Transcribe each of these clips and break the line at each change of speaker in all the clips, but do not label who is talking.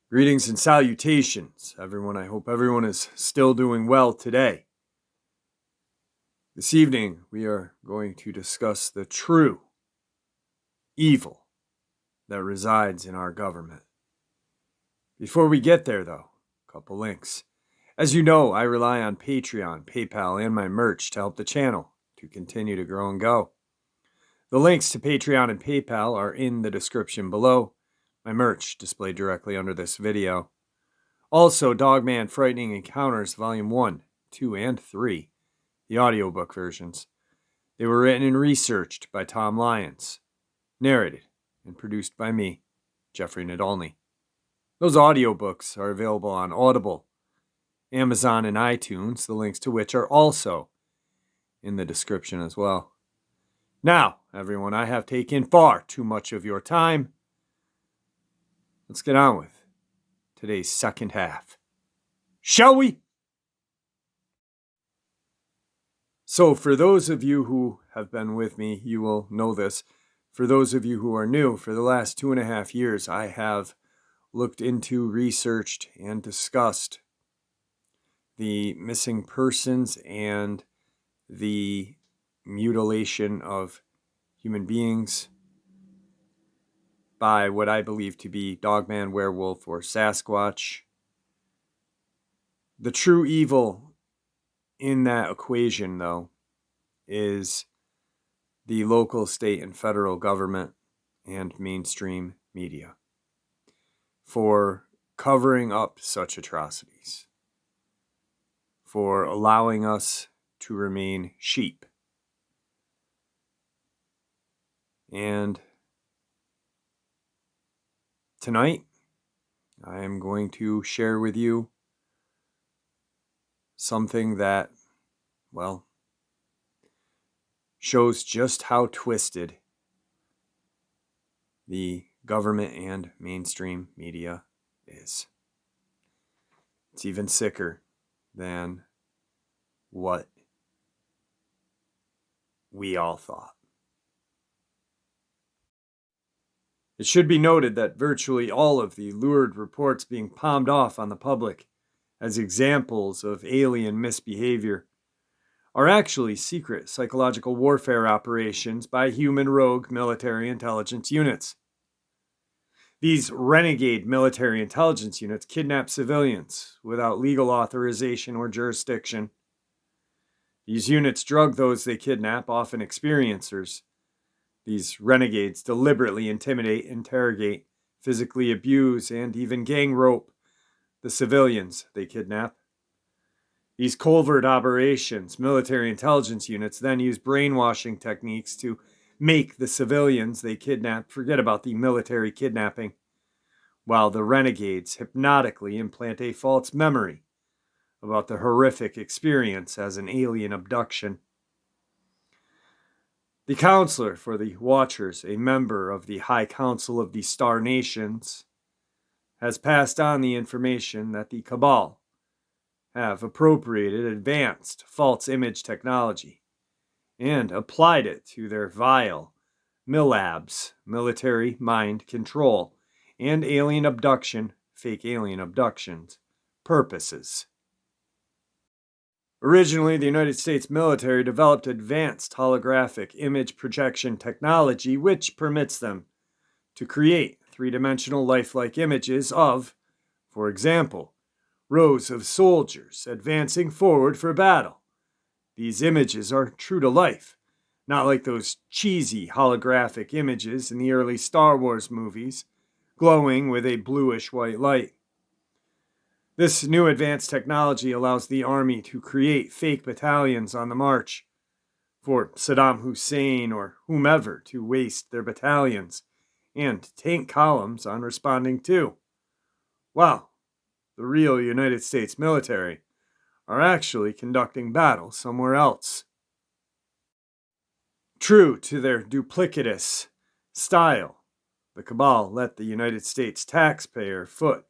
Greetings and salutations, everyone. I hope everyone is still doing well today. This evening, we are going to discuss the true evil that resides in our government. Before we get there, though, a couple links. As you know, I rely on Patreon, PayPal, and my merch to help the channel to continue to grow and go. The links to Patreon and PayPal are in the description below. My merch displayed directly under this video. Also, Dogman Frightening Encounters Volume 1, 2, and 3, the audiobook versions. They were written and researched by Tom Lyons, narrated and produced by me, Jeffrey Nadolny. Those audiobooks are available on Audible, Amazon, and iTunes, the links to which are also in the description as well. Now, everyone, I have taken far too much of your time. Let's get on with today's second half. Shall we? So, for those of you who have been with me, you will know this. For those of you who are new, for the last 2.5 years, I have looked into, researched, and discussed the missing persons and the mutilation of human beings by what I believe to be Dogman, werewolf, or Sasquatch. The true evil in that equation, though, is the local, state, and federal government and mainstream media for covering up such atrocities, for allowing us to remain sheep. And tonight, I am going to share with you something that, well, shows just how twisted the government and mainstream media is. It's even sicker than what we all thought. It should be noted that virtually all of the lurid reports being palmed off on the public as examples of alien misbehavior are actually secret psychological warfare operations by human rogue military intelligence units. These renegade military intelligence units kidnap civilians without legal authorization or jurisdiction. These units drug those they kidnap, often experiencers. These renegades deliberately intimidate, interrogate, physically abuse, and even gang rope the civilians they kidnap. These covert operations, military intelligence units then use brainwashing techniques to make the civilians they kidnap forget about the military kidnapping, while the renegades hypnotically implant a false memory about the horrific experience as an alien abduction. The counselor for the Watchers, a member of the High Council of the Star Nations, has passed on the information that the Cabal have appropriated advanced false image technology and applied it to their vile MILABs, military mind control, and alien abduction, fake alien abductions, purposes. Originally, the United States military developed advanced holographic image projection technology which permits them to create three-dimensional lifelike images of, for example, rows of soldiers advancing forward for battle. These images are true to life, not like those cheesy holographic images in the early Star Wars movies, glowing with a bluish-white light. This new advanced technology allows the Army to create fake battalions on the march, for Saddam Hussein or whomever to waste their battalions, and tank columns on responding to. Wow, the real United States military are actually conducting battle somewhere else. True to their duplicitous style, the Cabal let the United States taxpayer foot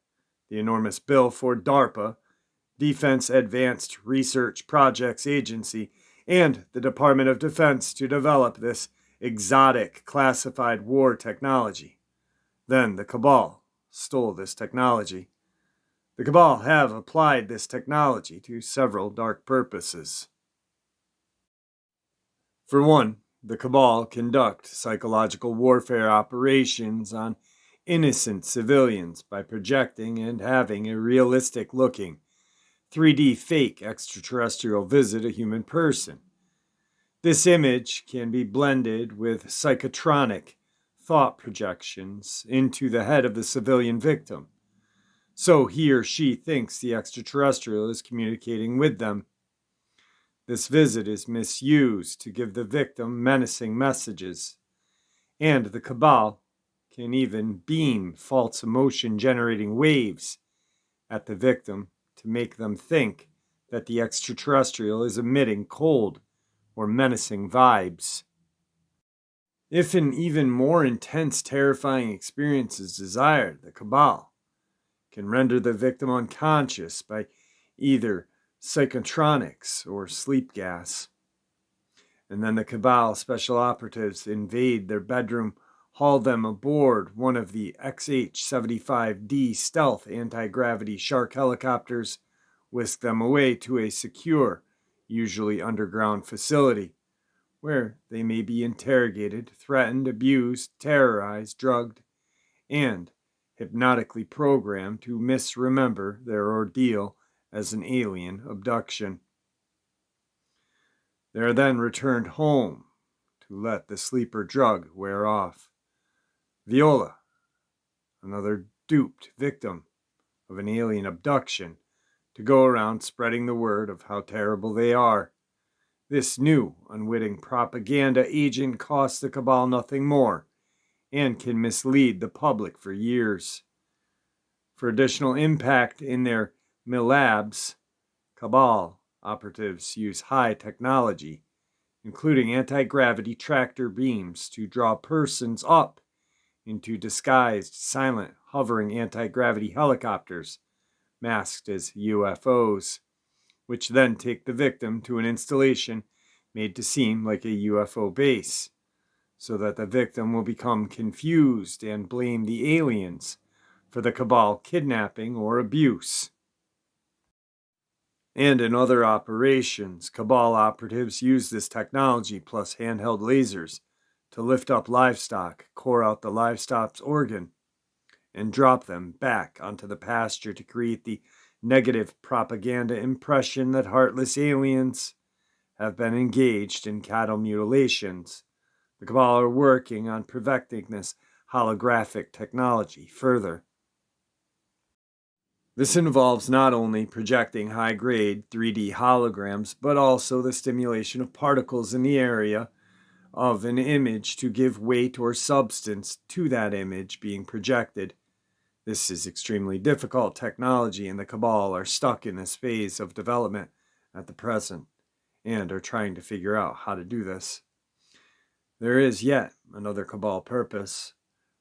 the enormous bill for DARPA, Defense Advanced Research Projects Agency, and the Department of Defense to develop this exotic classified war technology. Then the Cabal stole this technology. The Cabal have applied this technology to several dark purposes. For one, the Cabal conduct psychological warfare operations on innocent civilians by projecting and having a realistic-looking 3D fake extraterrestrial visit a human person. This image can be blended with psychotronic thought projections into the head of the civilian victim, so he or she thinks the extraterrestrial is communicating with them. This visit is misused to give the victim menacing messages, and the Cabal can even beam false emotion-generating waves at the victim to make them think that the extraterrestrial is emitting cold or menacing vibes. If an even more intense, terrifying experience is desired, the Cabal can render the victim unconscious by either psychotronics or sleep gas. And then the Cabal special operatives invade their bedroom, haul them aboard one of the XH-75D stealth anti-gravity Shark helicopters, whisk them away to a secure, usually underground facility, where they may be interrogated, threatened, abused, terrorized, drugged, and hypnotically programmed to misremember their ordeal as an alien abduction. They are then returned home to let the sleeper drug wear off. Viola, another duped victim of an alien abduction, to go around spreading the word of how terrible they are. This new, unwitting propaganda agent costs the Cabal nothing more and can mislead the public for years. For additional impact in their labs, Cabal operatives use high technology, including anti-gravity tractor beams, to draw persons up into disguised, silent, hovering anti-gravity helicopters, masked as UFOs, which then take the victim to an installation made to seem like a UFO base, so that the victim will become confused and blame the aliens for the Cabal kidnapping or abuse. And in other operations, Cabal operatives use this technology plus handheld lasers to lift up livestock, core out the livestock's organ, and drop them back onto the pasture to create the negative propaganda impression that heartless aliens have been engaged in cattle mutilations. The Cabal are working on perfecting this holographic technology further. This involves not only projecting high-grade 3D holograms, but also the stimulation of particles in the area of an image to give weight or substance to that image being projected. This is extremely difficult technology, and the Cabal are stuck in this phase of development at the present, and are trying to figure out how to do this. There is yet another Cabal purpose.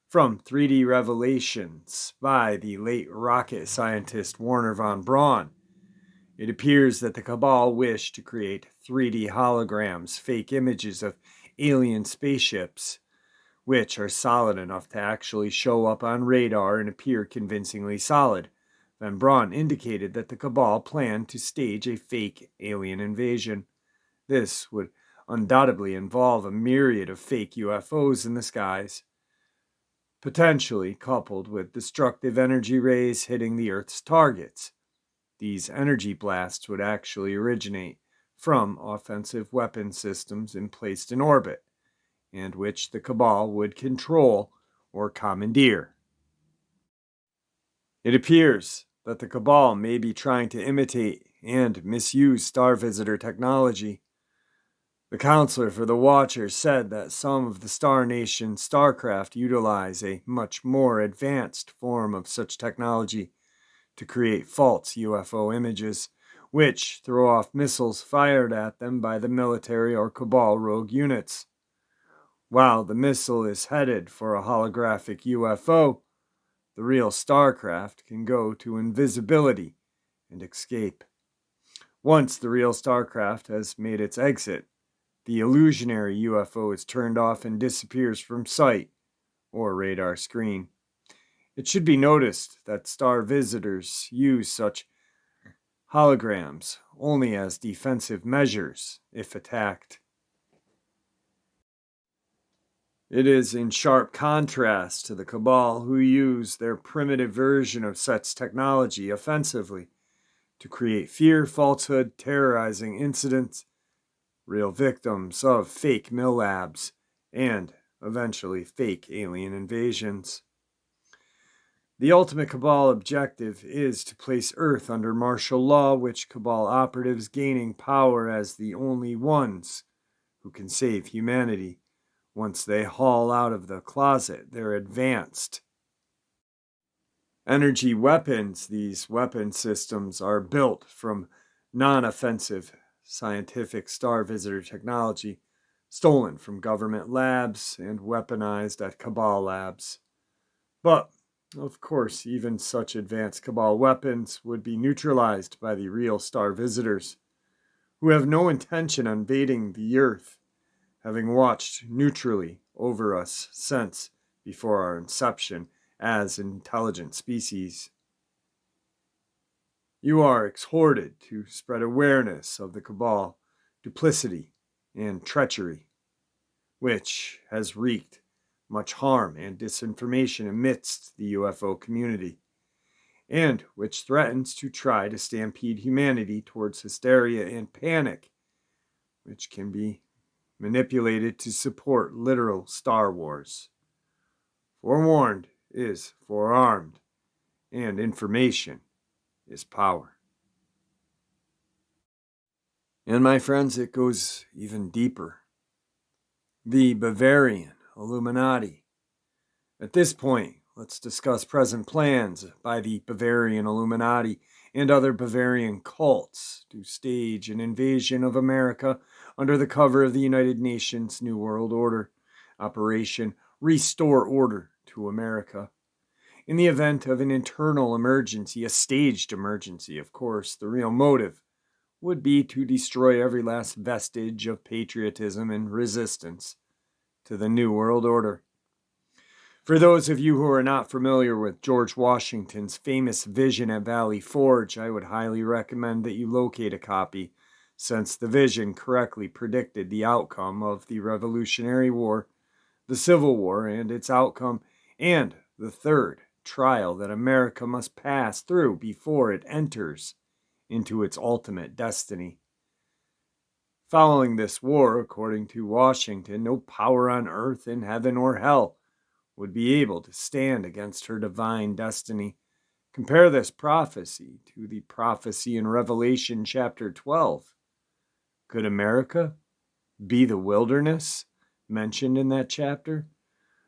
From 3D revelations by the late rocket scientist Wernher von Braun, it appears that the Cabal wish to create 3D holograms, fake images of alien spaceships, which are solid enough to actually show up on radar and appear convincingly solid. Von Braun indicated that the Cabal planned to stage a fake alien invasion. This would undoubtedly involve a myriad of fake UFOs in the skies, potentially coupled with destructive energy rays hitting the Earth's targets. These energy blasts would actually originate from offensive weapon systems placed in orbit, and which the Cabal would control or commandeer. It appears that the Cabal may be trying to imitate and misuse Star Visitor technology. The counselor for the Watchers said that some of the Star Nation starcraft utilize a much more advanced form of such technology to create false UFO images, which throw off missiles fired at them by the military or Cabal rogue units. While the missile is headed for a holographic UFO, the real starcraft can go to invisibility and escape. Once the real starcraft has made its exit, the illusionary UFO is turned off and disappears from sight or radar screen. It should be noticed that star visitors use such holograms only as defensive measures if attacked. It is in sharp contrast to the Cabal, who use their primitive version of such technology offensively to create fear, falsehood, terrorizing incidents, real victims of fake mill labs, and eventually fake alien invasions. The ultimate Cabal objective is to place Earth under martial law, which Cabal operatives gaining power as the only ones who can save humanity once they haul out of the closet their advanced energy weapons. These weapon systems are built from non-offensive scientific star visitor technology stolen from government labs and weaponized at Cabal labs. But, of course, even such advanced Cabal weapons would be neutralized by the real star visitors, who have no intention on invading the Earth, having watched neutrally over us since before our inception as intelligent species. You are exhorted to spread awareness of the Cabal, duplicity, and treachery, which has wreaked much harm and disinformation amidst the UFO community, and which threatens to try to stampede humanity towards hysteria and panic, which can be manipulated to support literal Star Wars. Forewarned is forearmed, and information is power. And my friends, it goes even deeper. The Bavarian Illuminati. At this point, let's discuss present plans by the Bavarian Illuminati and other Bavarian cults to stage an invasion of America under the cover of the United Nations New World Order, Operation Restore Order to America. In the event of an internal emergency, a staged emergency, of course, the real motive would be to destroy every last vestige of patriotism and resistance to the New World Order. For those of you who are not familiar with George Washington's famous vision at Valley Forge, I would highly recommend that you locate a copy, since the vision correctly predicted the outcome of the Revolutionary War, the Civil War and its outcome, and the third trial that America must pass through before it enters into its ultimate destiny. Following this war, according to Washington, no power on earth, in heaven, or hell would be able to stand against her divine destiny. Compare this prophecy to the prophecy in Revelation chapter 12. Could America be the wilderness mentioned in that chapter?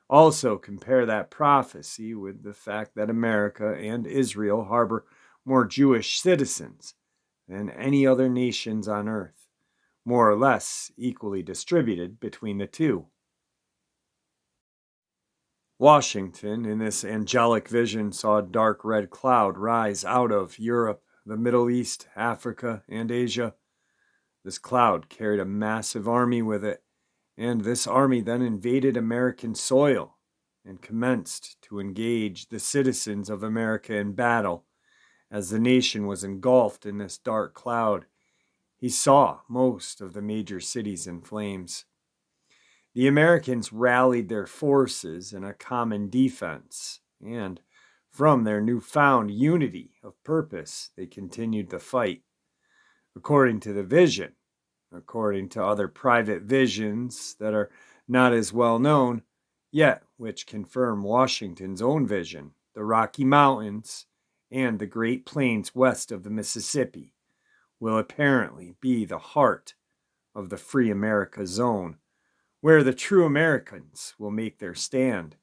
Also, compare that prophecy with the fact that America and Israel harbor more Jewish citizens than any other nations on earth, more or less equally distributed between the two. Washington, in this angelic vision, saw a dark red cloud rise out of Europe, the Middle East, Africa, and Asia. This cloud carried a massive army with it, and this army then invaded American soil and commenced to engage the citizens of America in battle. As the nation was engulfed in this dark cloud, he saw most of the major cities in flames. The Americans rallied their forces in a common defense, and from their newfound unity of purpose, they continued the fight. According to the vision, according to other private visions that are not as well known, yet which confirm Washington's own vision, the Rocky Mountains and the Great Plains west of the Mississippi will apparently be the heart of the Free America Zone, where the true Americans will make their stand,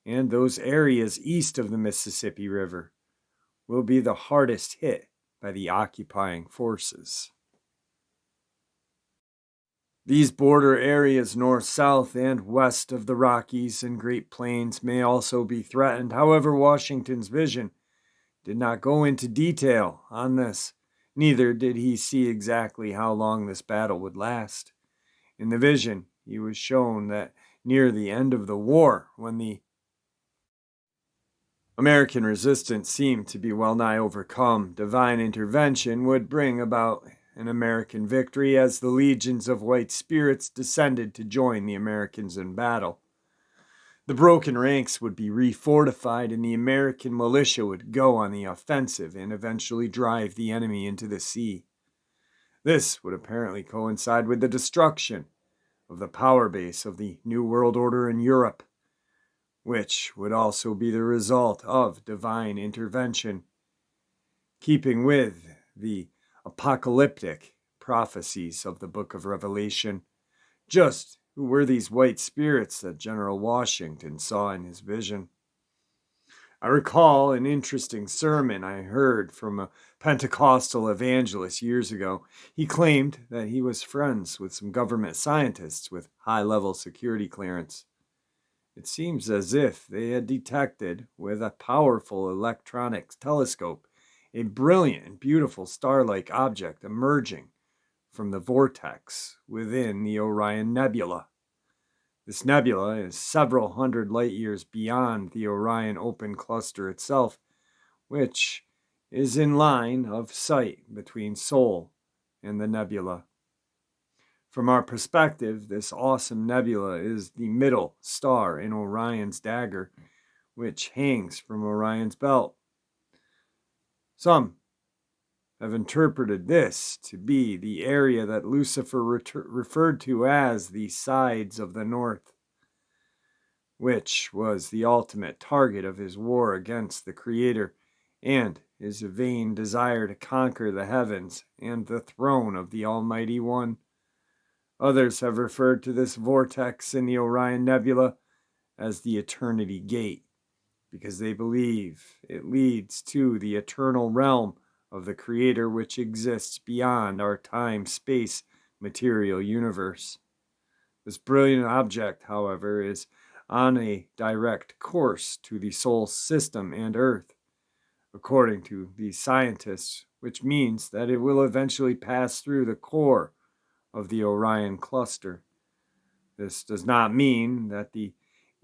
and those areas east of the Mississippi River will be the hardest hit by the occupying forces. These border areas north, south, and west of the Rockies and Great Plains may also be threatened. However, Washington's vision did not go into detail on this, Neither did he see exactly how long this battle would last. In the vision, he was shown that near the end of the war, when the American resistance seemed to be well nigh overcome, divine intervention would bring about an American victory as the legions of white spirits descended to join the Americans in battle. The broken ranks would be refortified, and the American militia would go on the offensive and eventually drive the enemy into the sea. This would apparently coincide with the destruction of the power base of the New World Order in Europe, which would also be the result of divine intervention, keeping with the apocalyptic prophecies of the book of Revelation. Just who were these white spirits that General Washington saw in his vision? I recall an interesting sermon I heard from a Pentecostal evangelist years ago. He claimed that he was friends with some government scientists with high-level security clearance. It seems as if they had detected, with a powerful electronic telescope, a brilliant and beautiful star-like object emerging from the vortex within the Orion Nebula. This nebula is several hundred light years beyond the Orion open cluster itself, which is in line of sight between Sol and the nebula. From our perspective, this awesome nebula is the middle star in Orion's dagger, which hangs from Orion's belt. Some have interpreted this to be the area that Lucifer referred to as the sides of the north, which was the ultimate target of his war against the Creator and his vain desire to conquer the heavens and the throne of the Almighty One. Others have referred to this vortex in the Orion Nebula as the Eternity Gate, because they believe it leads to the eternal realm of the Creator, which exists beyond our time-space material universe. This brilliant object, however, is on a direct course to the Sol system and Earth, according to these scientists, which means that it will eventually pass through the core of the Orion cluster. This does not mean that the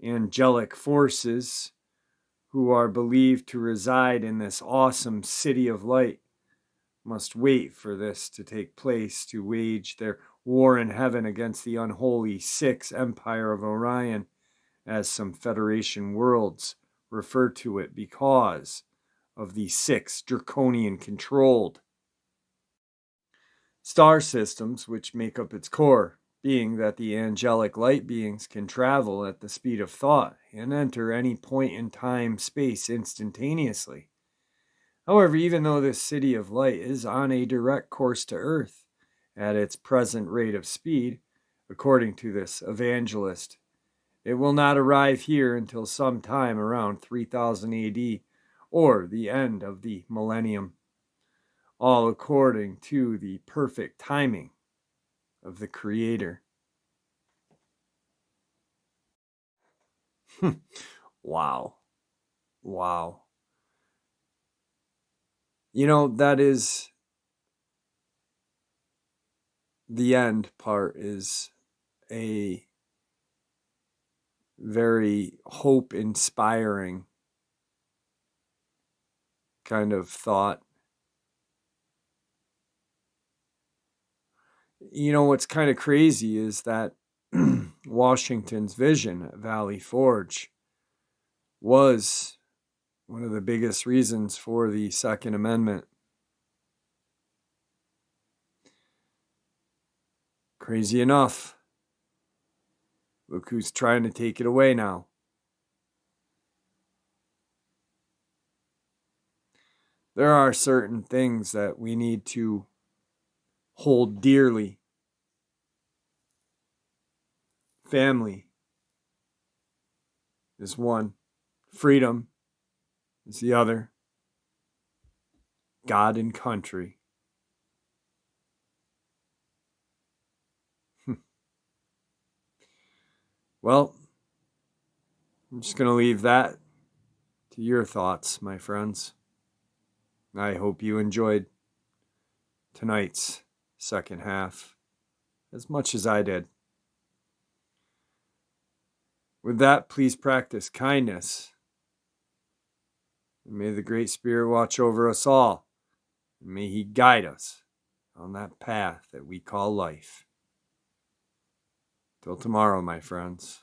angelic forces who are believed to reside in this awesome city of light must wait for this to take place to wage their war in heaven against the unholy Sixth Empire of Orion, as some Federation worlds refer to it, because of the six draconian-controlled star systems which make up its core, being that the angelic light beings can travel at the speed of thought and enter any point in time-space instantaneously. However, even though this city of light is on a direct course to Earth at its present rate of speed, according to this evangelist, it will not arrive here until sometime around 3000 AD, or the end of the millennium, all according to the perfect timing of the Creator. Wow. Wow. That is the end part, is a very hope-inspiring kind of thought. What's kind of crazy is that Washington's vision at Valley Forge was one of the biggest reasons for the Second Amendment. Crazy enough. Look who's trying to take it away now. There are certain things that we need to hold dearly. Family is one. Freedom is the other. God and country. Well, I'm just going to leave that to your thoughts, my friends. I hope you enjoyed. tonight's second half as much as I did. With that, please practice kindness. And may the Great Spirit watch over us all. And may He guide us on that path that we call life. Till tomorrow, my friends.